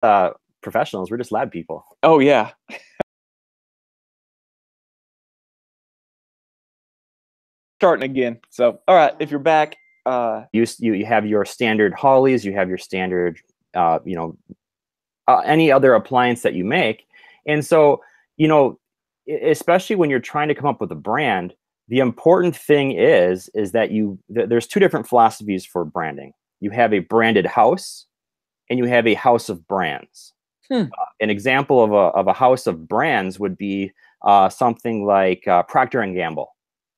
professionals. We're just lab people. Oh yeah. Starting again. So, all right, if you're back, you have your standard Hollies, you have your standard, any other appliance that you make, and so especially when you're trying to come up with a brand, the important thing is that there's two different philosophies for branding. You have a branded house, and you have a house of brands. An example of a house of brands would be something like Procter & Gamble.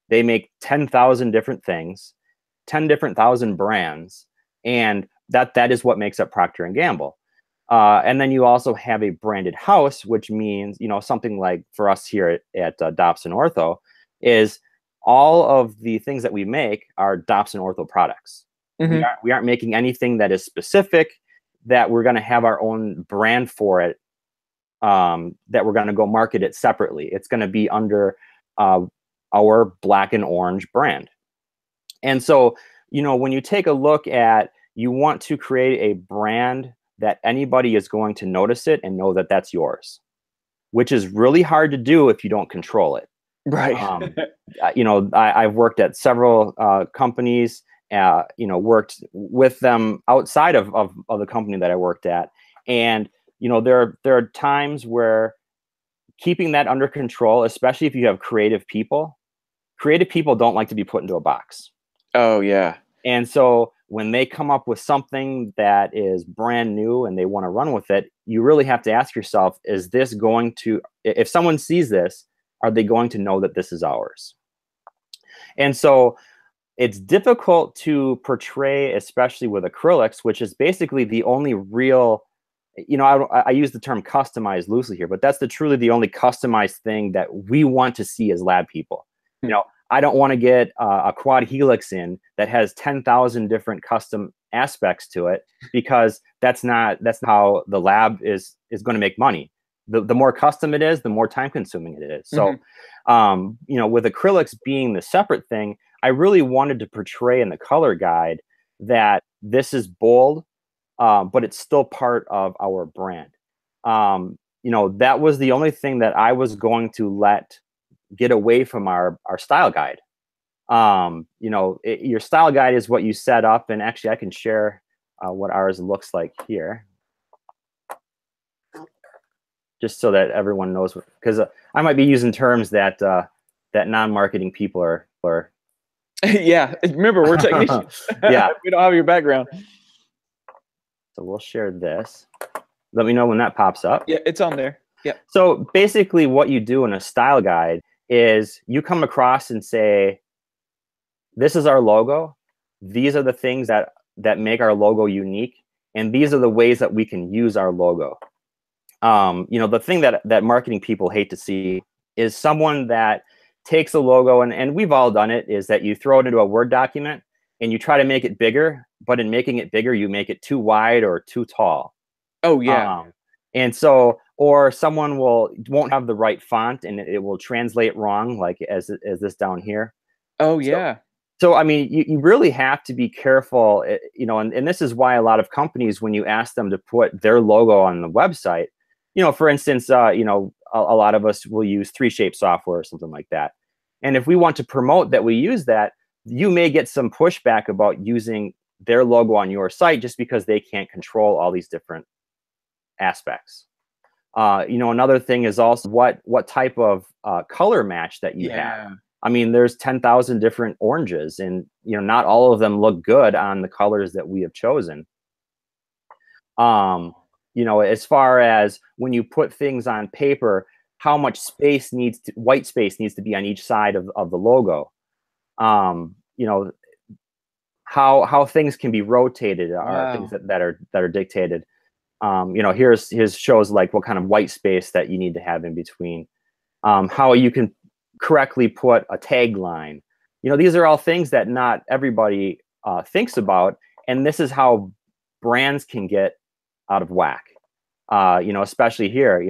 They make 10,000 different things, 10,000 brands, and that is what makes up Procter & Gamble. And then you also have a branded house, which means, something like for us here at Dobson Ortho, is all of the things that we make are Dobson Ortho products. We aren't making anything that is specific, that we're going to have our own brand for it, that we're going to go market it separately. It's going to be under our black and orange brand. And so, when you take a look at, you want to create a brand that anybody is going to notice it and know that that's yours, which is really hard to do if you don't control it. Right. I've worked at several companies, worked with them outside of the company that I worked at. And, there are times where keeping that under control, especially if you have creative people don't like to be put into a box. Oh, yeah. And so when they come up with something that is brand new and they want to run with it, you really have to ask yourself, is this going to, if someone sees this, are they going to know that this is ours? And so it's difficult to portray, especially with acrylics, which is basically the only real, I use the term customized loosely here, but that's truly the only customized thing that we want to see as lab people. I don't want to get a quad helix in that has 10,000 different custom aspects to it, because that's not how the lab is going to make money. The more custom it is, the more time consuming it is. So, with acrylics being the separate thing, I really wanted to portray in the color guide that this is bold, but it's still part of our brand. That was the only thing that I was going to let get away from our style guide. Your style guide is what you set up, and actually I can share what ours looks like here, just so that everyone knows, because I might be using terms that non-marketing people are. Yeah, remember, we're technicians. Yeah. We don't have your background. So we'll share this. Let me know when that pops up. Yeah, it's on there. Yeah. So basically what you do in a style guide is you come across and say, this is our logo. These are the things that make our logo unique. And these are the ways that we can use our logo. The thing that marketing people hate to see is someone that takes a logo, and we've all done it, is that you throw it into a Word document and you try to make it bigger, but in making it bigger, you make it too wide or too tall. Oh, yeah. And so, or someone won't have the right font and it will translate wrong, like as this down here. Oh, yeah. So I mean, you really have to be careful, and this is why a lot of companies, when you ask them to put their logo on the website, for instance, a lot of us will use 3Shape software or something like that. And if we want to promote that we use that, you may get some pushback about using their logo on your site just because they can't control all these different aspects. Another thing is also what type of color match that you have. I mean, there's 10,000 different oranges, and not all of them look good on the colors that we have chosen. As far as when you put things on paper, how much white space needs to be on each side of the logo. How things can be rotated are things that are dictated. Here's shows like what kind of white space that you need to have in between. How you can correctly put a tagline. These are all things that not everybody thinks about, and this is how brands can get out of whack. Especially here.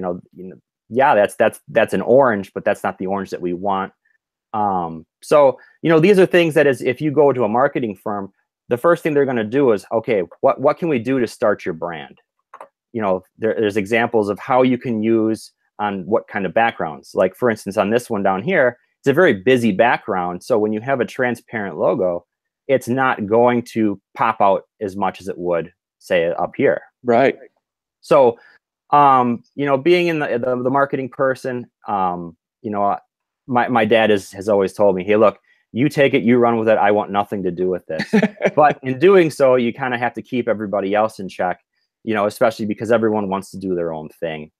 Yeah, that's an orange, but that's not the orange that we want. So these are things that if you go to a marketing firm, the first thing they're going to do is, okay, what can we do to start your brand? there's examples of how you can use on what kind of backgrounds. Like for instance, on this one down here, it's a very busy background. So when you have a transparent logo, it's not going to pop out as much as it would, say, up here. Right. So, being in the marketing person, my dad has always told me, hey, look, you take it, you run with it. I want nothing to do with this. But in doing so, you kind of have to keep everybody else in check, especially because everyone wants to do their own thing.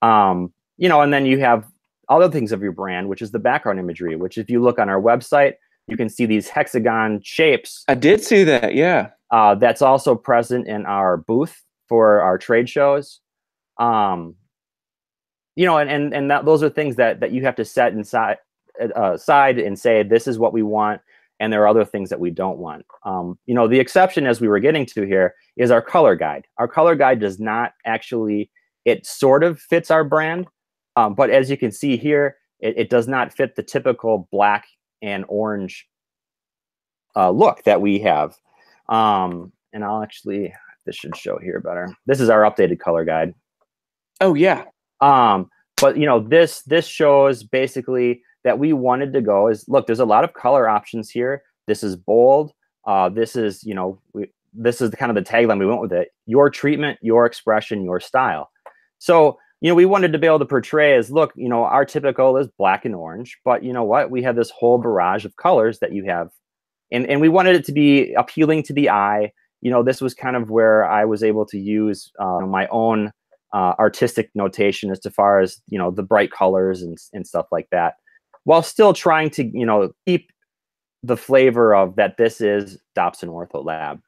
And then you have other things of your brand, which is the background imagery, which if you look on our website, you can see these hexagon shapes. I did see that, yeah. That's also present in our booth for our trade shows. And those are things that you have to set aside and say, this is what we want, and there are other things that we don't want. The exception, as we were getting to here, is our color guide. Our color guide does not actually, it sort of fits our brand, but as you can see here, it does not fit the typical black and orange look that we have. And I'll actually, this should show here better. This is our updated color guide. Oh yeah. But this shows basically that we wanted to go is, look, there's a lot of color options here. This is bold. This is, this is kind of the tagline we went with it. Your treatment, your expression, your style. So, we wanted to be able to portray as, look, our typical is black and orange, but you know what? We have this whole barrage of colors that you have. And we wanted it to be appealing to the eye. This was kind of where I was able to use my own artistic notation as far as, the bright colors and stuff like that, while still trying to, keep the flavor of that this is Dobson Ortho Lab.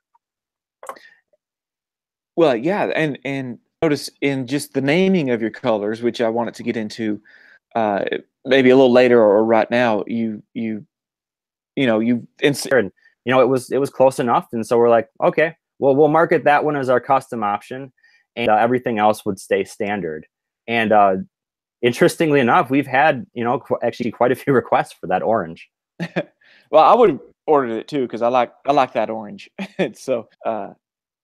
Well, yeah, and notice in just the naming of your colors, which I wanted to get into maybe a little later or right now, you and it was close enough, and so we're like, okay, well, we'll market that one as our custom option, and everything else would stay standard. And interestingly enough, we've had actually quite a few requests for that orange. Well, I would have ordered it too because I like that orange. So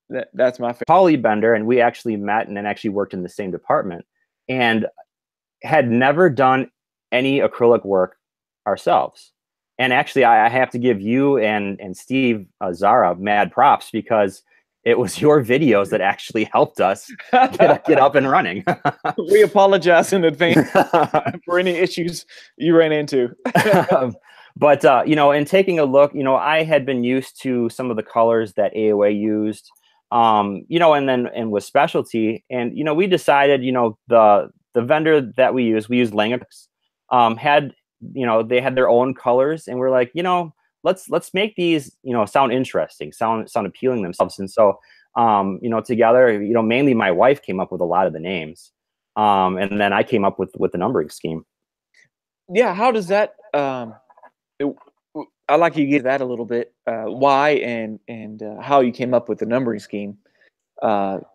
that's my favorite. Polly Bender and we actually met and then actually worked in the same department and had never done any acrylic work ourselves. And actually, I have to give you and Steve Zara mad props because it was your videos that actually helped us get up and running. We apologize in advance for any issues you ran into. But in taking a look, I had been used to some of the colors that AOA used, and with specialty, and we decided, the vendor that we used Langex, had they had their own colors, and we're like, let's make these, sound interesting, sound appealing themselves. And so, together, mainly my wife came up with a lot of the names, and then I came up with the numbering scheme. Yeah, how does that? I like you get that a little bit. Why and how you came up with the numbering scheme. Well,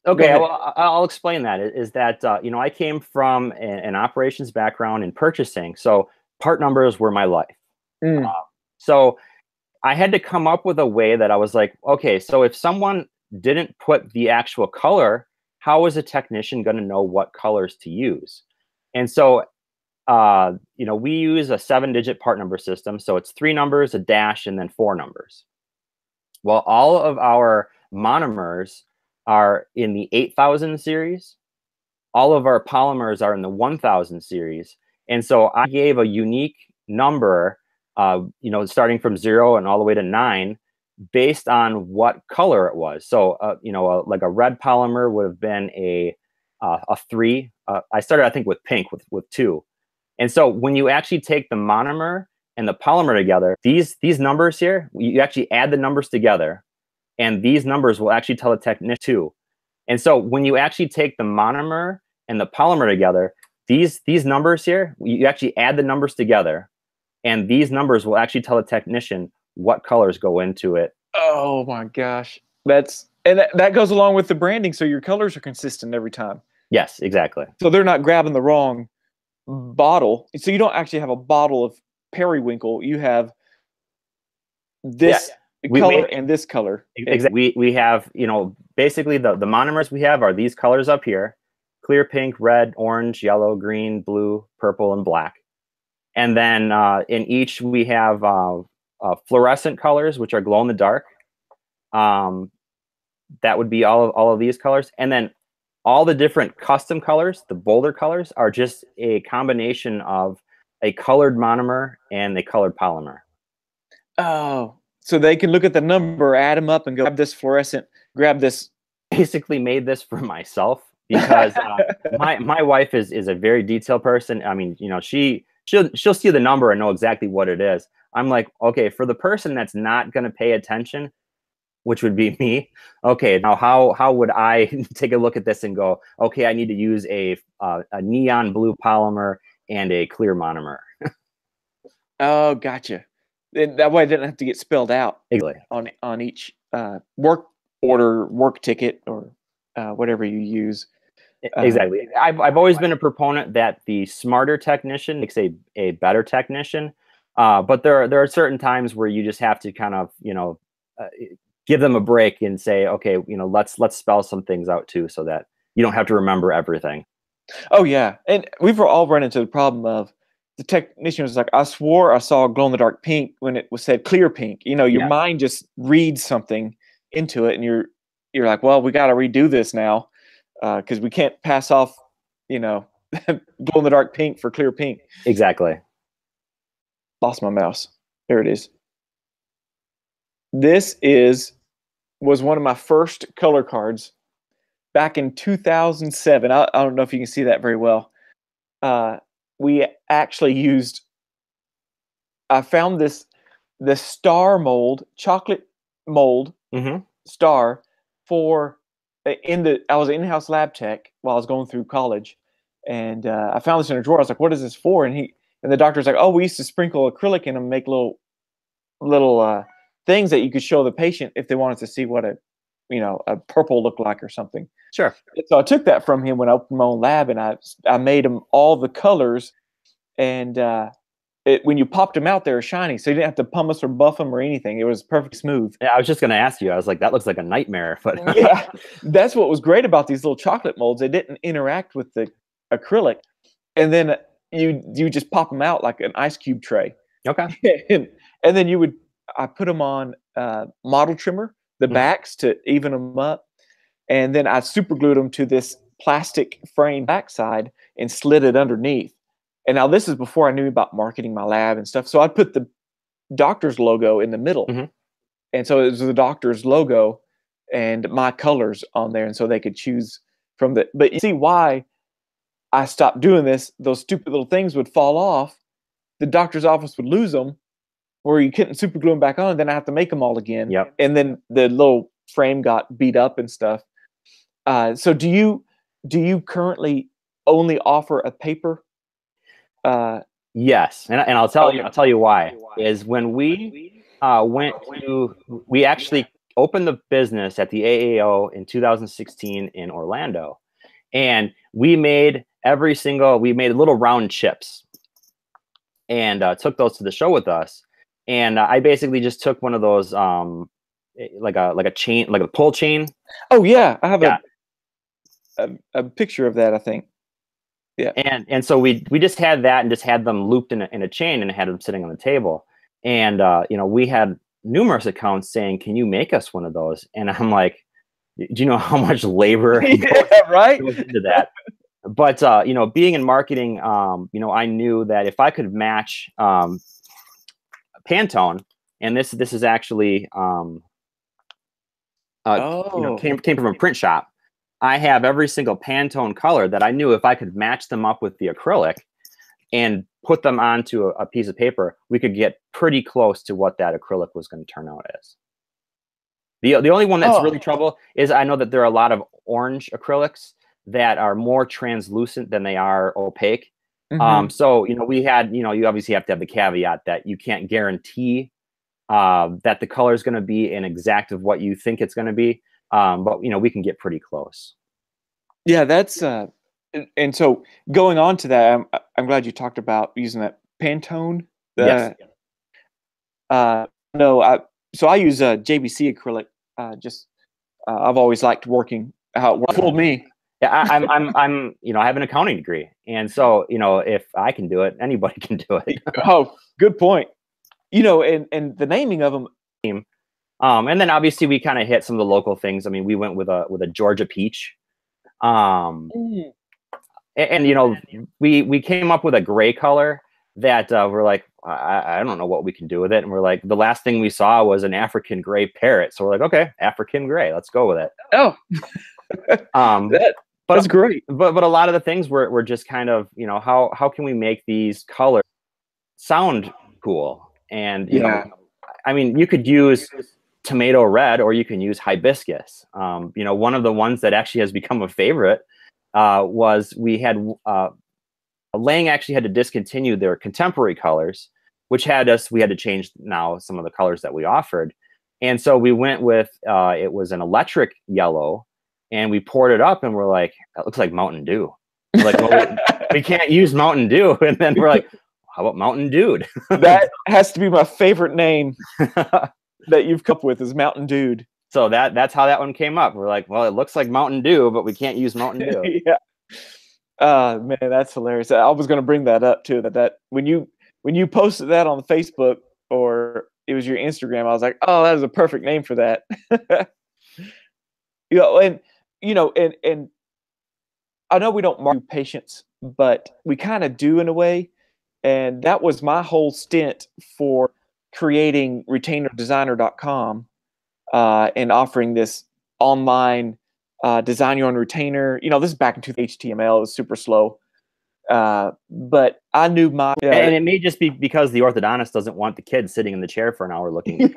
okay, well, I'll explain that. Is that I came from an operations background in purchasing, so part numbers were my life. So I had to come up with a way that I was like, okay, so if someone didn't put the actual color, how is a technician going to know what colors to use? And so, we use a 7-digit part number system. So it's 3 numbers, a dash, and then 4 numbers. Well, all of our monomers are in the 8,000 series. All of our polymers are in the 1,000 series. And so I gave a unique number, starting from 0 and all the way to 9, based on what color it was. So, like a red polymer would have been a 3. I started, I think, with pink with 2. And so when you actually take the monomer and the polymer together, these numbers here, you actually add the numbers together, and these numbers will actually tell the technician too. And so when you actually take the monomer and the polymer together, these numbers here, you actually add the numbers together, and these numbers will actually tell the technician what colors go into it. Oh my gosh. That goes along with the branding, so your colors are consistent every time. Yes, exactly. So they're not grabbing the wrong bottle. So you don't actually have a bottle of periwinkle. You have this. color and this color. Exactly. We have, basically the monomers we have are these colors up here: clear pink, red, orange, yellow, green, blue, purple, and black. And then in each we have fluorescent colors, which are glow in the dark. That would be all of these colors. And then all the different custom colors, the bolder colors, are just a combination of a colored monomer and a colored polymer. Oh, so they can look at the number, add them up, and go grab this fluorescent, grab this. Basically made this for myself because my wife is a very detailed person. I mean, she'll see the number and know exactly what it is. I'm like, okay, for the person that's not going to pay attention, which would be me. Okay, now how would I take a look at this and go, okay, I need to use a neon blue polymer and a clear monomer. Oh, gotcha. That way it didn't have to get spelled out Exactly. on each work order, work ticket, or whatever you use. Exactly. I've always been a proponent that the smarter technician makes a better technician. But there are certain times where you just have to kind of, give them a break and say, okay, let's spell some things out too, so that you don't have to remember everything. Oh yeah, and we've all run into the problem of the technician was like, I swore I saw glow in the dark pink when it was said clear pink. Your mind just reads something into it, and you're like, well, we got to redo this now because we can't pass off, glow in the dark pink for clear pink. Exactly. Lost my mouse. There it is. This was one of my first color cards back in 2007. I don't know if you can see that very well. We actually used, I found the star mold, chocolate mold star I was an in-house lab tech while I was going through college. And I found this in a drawer. I was like, what is this for? And the doctor's like, oh, we used to sprinkle acrylic in them and make little things that you could show the patient if they wanted to see what a purple looked like or something. Sure. So I took that from him when I opened my own lab, and I made them all the colors, and when you popped them out, they were shiny, so you didn't have to pumice or buff them or anything. It was perfect smooth. Yeah, I was just going to ask you. I was like, that looks like a nightmare. But yeah, that's what was great about these little chocolate molds. They didn't interact with the acrylic, and then you just pop them out like an ice cube tray. Okay. and then I put them on model trimmer, the backs to even them up. And then I super glued them to this plastic frame backside and slid it underneath. And now this is before I knew about marketing my lab and stuff. So I put the doctor's logo in the middle. And so it was the doctor's logo and my colors on there. And so they could choose from but you see why I stopped doing this. Those stupid little things would fall off. The doctor's office would lose them, or you couldn't super glue them back on. And then I have to make them all again. Yep. And then the little frame got beat up and stuff. So do you currently only offer a paper? Yes, and I'll tell you why. Is when we we actually opened the business at the AAO in 2016 in Orlando, and we made little round chips, and took those to the show with us. And I basically just took one of those like a chain, like a pull chain. Oh yeah, I have a picture of that, I think. Yeah. And so we just had that and just had them looped in a chain and had them sitting on the table. And we had numerous accounts saying, "Can you make us one of those?" And I'm like, "Do you know how much labor goes into that?" But being in marketing, I knew that if I could match Pantone, and this is actually came from a print shop. I have every single Pantone color that I knew if I could match them up with the acrylic and put them onto a piece of paper, we could get pretty close to what that acrylic was going to turn out as. The only one that's really trouble is I know that there are a lot of orange acrylics that are more translucent than they are opaque. So we had, you obviously have to have the caveat that you can't guarantee that the color is going to be an exact of what you think it's going to be. But we can get pretty close. Yeah, that's and so going on to that, I'm glad you talked about using that Pantone. Yes. No, so I use JBC acrylic. I've always liked working how it fooled me. Yeah, I'm I have an accounting degree, and so if I can do it, anybody can do it. Oh, good point. And the naming of them. And then obviously we kind of hit some of the local things. I mean, we went with a Georgia peach, and we came up with a gray color that we're like, I don't know what we can do with it, and we're like, the last thing we saw was an African gray parrot, so we're like, okay, African gray, let's go with it. Oh, that's great. But a lot of the things were just kind of how can we make these colors sound cool, and I mean, you could use tomato red or you can use hibiscus. One of the ones that actually has become a favorite was we had Lang actually had to discontinue their contemporary colors, which we had to change now some of the colors that we offered. And so we went with, it was an electric yellow, and we poured it up and we're like, that looks like Mountain Dew. We're like, well, we can't use Mountain Dew. And then we're like, how about Mountain Dude? That has to be my favorite name that you've come up with, is Mountain Dude. So that's how that one came up. We're like, well, it looks like Mountain Dew, but we can't use Mountain Dew. Yeah. Man, that's hilarious. I was going to bring that up too. That when you posted that on Facebook or it was your Instagram, I was like, oh, that is a perfect name for that. And I know we don't market patients, but we kind of do in a way. And that was my whole stint for creating retainerdesigner.com and offering this online design your own retainer. This is back in HTML. It was super slow. But I knew and it may just be because the orthodontist doesn't want the kid sitting in the chair for an hour looking.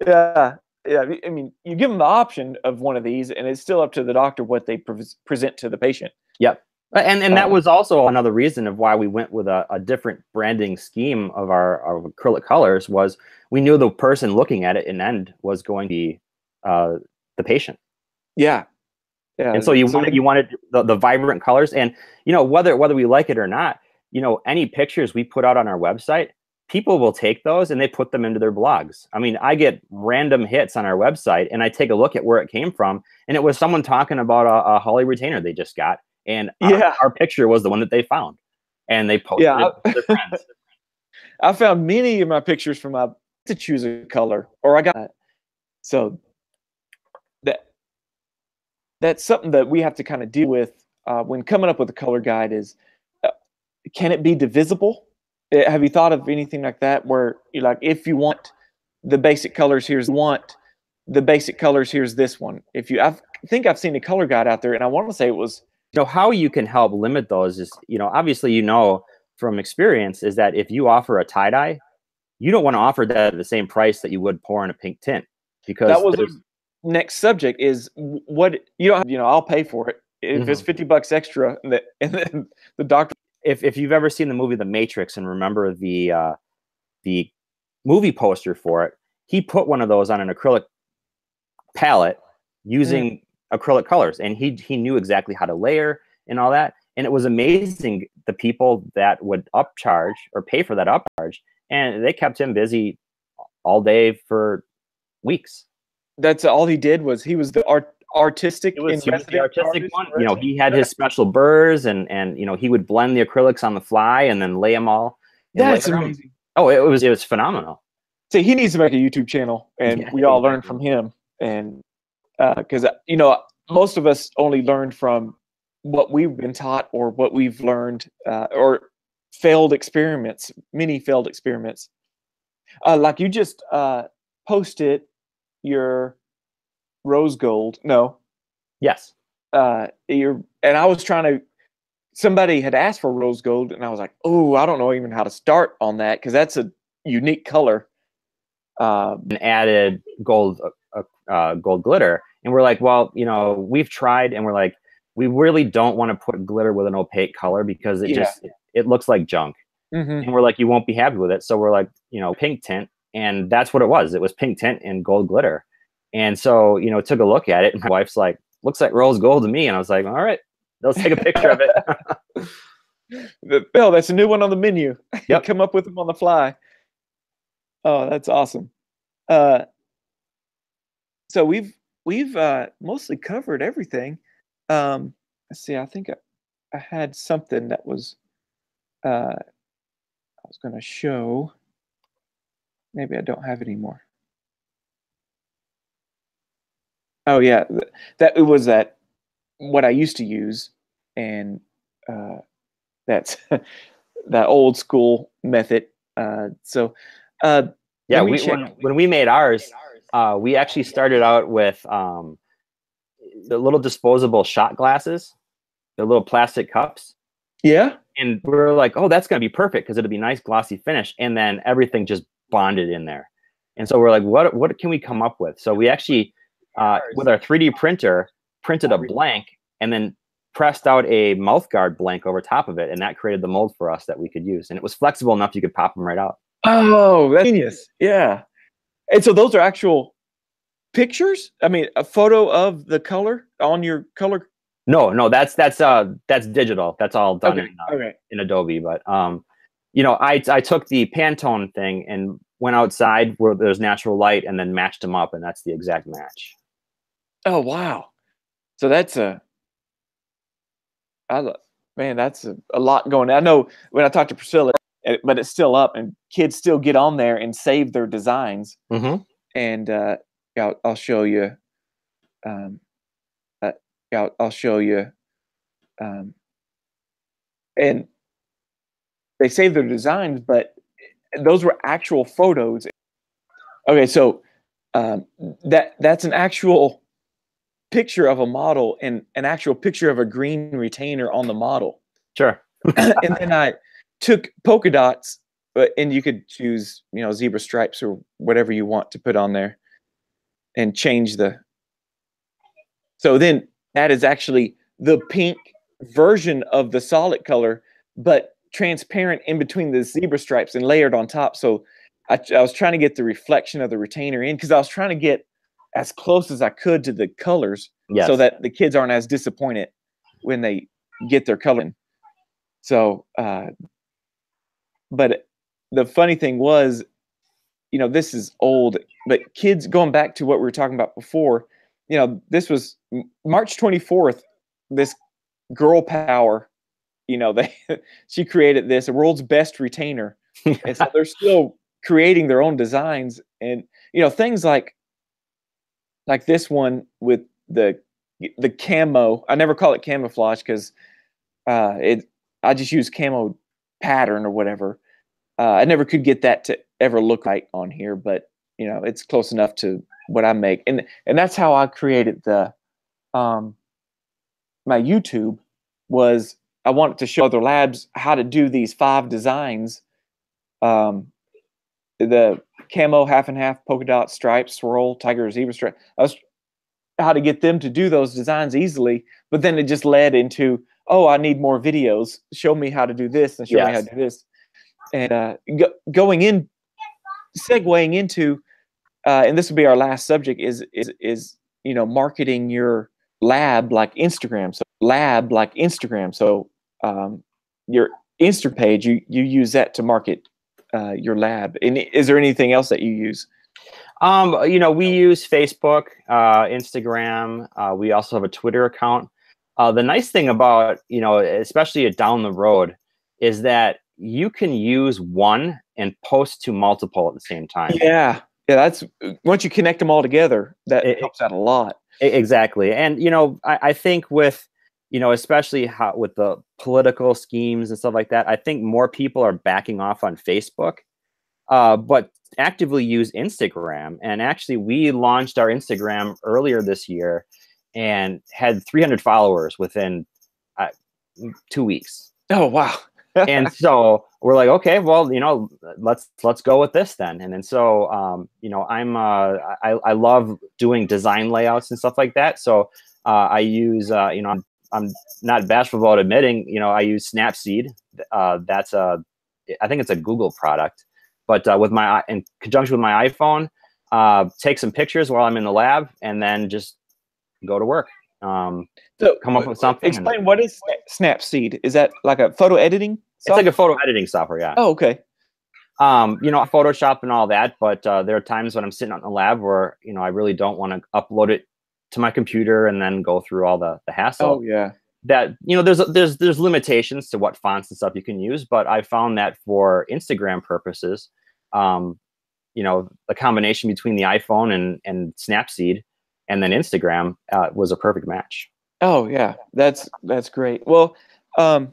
Yeah. I mean, you give them the option of one of these, and it's still up to the doctor what they present to the patient. Yep. And that was also another reason of why we went with a different branding scheme of our acrylic colors. Was we knew the person looking at it in end was going to be the patient. Yeah. And so you wanted the vibrant colors, and whether we like it or not, any pictures we put out on our website, people will take those and they put them into their blogs. I mean, I get random hits on our website, and I take a look at where it came from, and it was someone talking about a Holly retainer they just got, and our picture was the one that they found, and they posted it to their friends. I found many of my pictures from to choose a color, or I got so that's something that we have to kind of deal with when coming up with a color guide. Is can it be divisible? Have you thought of anything like that, where you're like, if you want the basic colors, here's this one. I think I've seen a color guide out there, and I want to say it was. How you can help limit those is, obviously, from experience, is that if you offer a tie-dye, you don't want to offer that at the same price that you would pour in a pink tint, because that was the next subject is what I'll pay for it if it's $50 extra, and then the doctor. If you've ever seen the movie The Matrix and remember the movie poster for it, he put one of those on an acrylic palette using acrylic colors, and he knew exactly how to layer and all that. And it was amazing, the people that would upcharge or pay for that upcharge, and they kept him busy all day for weeks. That's all he did. Was he was the artistic? He was the artistic one. He had his special burrs, and he would blend the acrylics on the fly and then lay them all. That's amazing. Oh, it was phenomenal. See, he needs to make a YouTube channel, and we all learn from him. And because most of us only learned from what we've been taught or what we've learned, or failed experiments, many failed experiments. Like you just posted your rose gold. No. Yes. And I was trying to. Somebody had asked for rose gold, and I was like, oh, I don't know even how to start on that, because that's a unique color. And added gold glitter, and we're like, well, we've tried, and we're like, we really don't want to put glitter with an opaque color, because it looks like junk. And we're like, you won't be happy with it. So we're like, pink tint, and that's what it was. It was pink tint and gold glitter. And so took a look at it, and my wife's like, looks like rose gold to me. And I was like, all right, let's take a picture of it. Bill, that's a new one on the menu. Yep. Come up with them on the fly. Oh, that's awesome. So we've mostly covered everything. Let's see. I think I had something that was I was going to show. Maybe I don't have it anymore. Oh yeah, that it was that what I used to use, and that's that old school method. So Yeah, let me check. when we made ours, we actually started out with the little disposable shot glasses, the little plastic cups. Yeah. And we were like, oh, that's going to be perfect because it'll be nice glossy finish. And then everything just bonded in there. And so we're like, what can we come up with? So we actually, with our 3D printer, printed a blank and then pressed out a mouthguard blank over top of it. And that created the mold for us that we could use. And it was flexible enough you could pop them right out. Oh, that's genius. Yeah. And so those are actual pictures? I mean, a photo of the color on your color? No, that's digital. That's all done in Adobe. But you know, I took the Pantone thing and went outside where there's natural light and then matched them up, and that's the exact match. Oh wow! So that's man, that's a lot going on. I know when I talked to Priscilla, but it's still up, and kids still get on there and save their designs. Mm-hmm. And I'll show you. I'll show you. And they save their designs, but those were actual photos. Okay, so that's an actual picture of a model and an actual picture of a green retainer on the model. Sure. And then I took polka dots, and you could choose, you know, zebra stripes or whatever you want to put on there, and change the. So then that is actually the pink version of the solid color, but transparent in between the zebra stripes and layered on top. So I was trying to get the reflection of the retainer in, because I was trying to get as close as I could to the colors, yes, so that the kids aren't as disappointed when they get their color in. So, but the funny thing was, you know, this is old, but kids, going back to what we were talking about before, you know, this was March 24th, this girl power, you know, she created this, the world's best retainer. And so they're still creating their own designs, and, you know, things like this one with the camo. I never call it camouflage because I just use camo pattern or whatever. I never could get that to ever look right on here, but, you know, it's close enough to what I make. And that's how I created the my YouTube. Was I wanted to show other labs how to do these 5 designs. The camo, half and half, polka dot, stripe, swirl, tiger, zebra stripe. I was how to get them to do those designs easily, but then it just led into, oh, I need more videos. Show me how to do this and show me how to do this. And going in, segueing into, and this will be our last subject, is you know, marketing your lab like Instagram. So your Insta page, you use that to market your lab. And is there anything else that you use? You know, we use Facebook, Instagram. We also have a Twitter account. The nice thing about, you know, especially down the road, is that you can use one and post to multiple at the same time. Yeah. That's once you connect them all together, that helps out a lot. Exactly. And, you know, I think with, you know, especially with the political schemes and stuff like that, I think more people are backing off on Facebook, but actively use Instagram. And actually, we launched our Instagram earlier this year and had 300 followers within 2 weeks. Oh, wow. And so we're like, okay, well, you know, let's go with this then. And then so, you know, I love doing design layouts and stuff like that. So I use, you know, I'm not bashful about admitting, you know, I use Snapseed. That's I think it's a Google product, but in conjunction with my iPhone, take some pictures while I'm in the lab and then just go to work. So come up with something. Explain what is Snapseed. Is that like a photo editing software? It's like a photo editing software, yeah. Oh, okay. Photoshop and all that, but there are times when I'm sitting out in the lab where, I really don't want to upload it to my computer and then go through all the hassle. Oh yeah. That, there's limitations to what fonts and stuff you can use, but I found that for Instagram purposes, the combination between the iPhone and Snapseed and then Instagram was a perfect match. Oh yeah, that's great. Well, I'm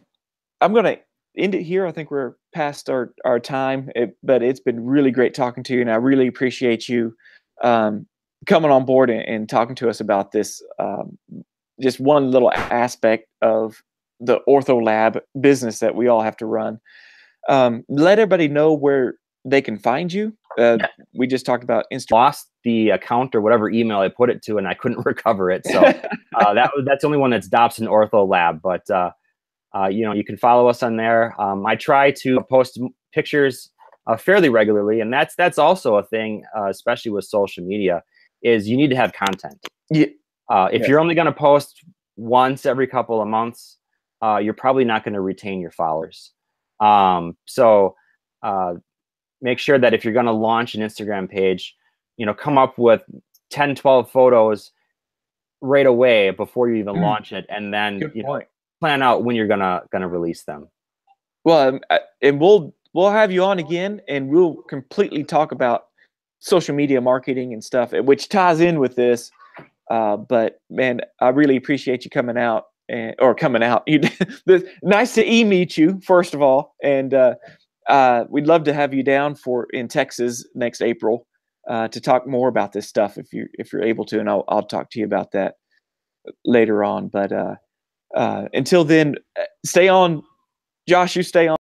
gonna end it here. I think we're past our time, but it's been really great talking to you, and I really appreciate you coming on board and talking to us about this. Just one little aspect of the Ortho Lab business that we all have to run. Let everybody know where they can find you. Yeah. We just talked about Instagram. Lost the account or whatever email I put it to, and I couldn't recover it. So that's the only one that's Dobson Ortho Lab. But you can follow us on there. I try to post pictures fairly regularly, and that's also a thing, especially with social media, is you need to have content. Yeah. If you're only going to post once every couple of months, you're probably not going to retain your followers. So make sure that if you're going to launch an Instagram page, come up with 10, 12 photos right away before you even launch it, and then plan out when you're gonna release them. Well, and we'll have you on again, and we'll completely talk about social media marketing and stuff, which ties in with this. But man, I really appreciate you coming out. Nice to meet you, first of all, and we'd love to have you down in Texas next April to talk more about this stuff if you're able to, and I'll talk to you about that later on. But until then, stay on, Josh. You stay on.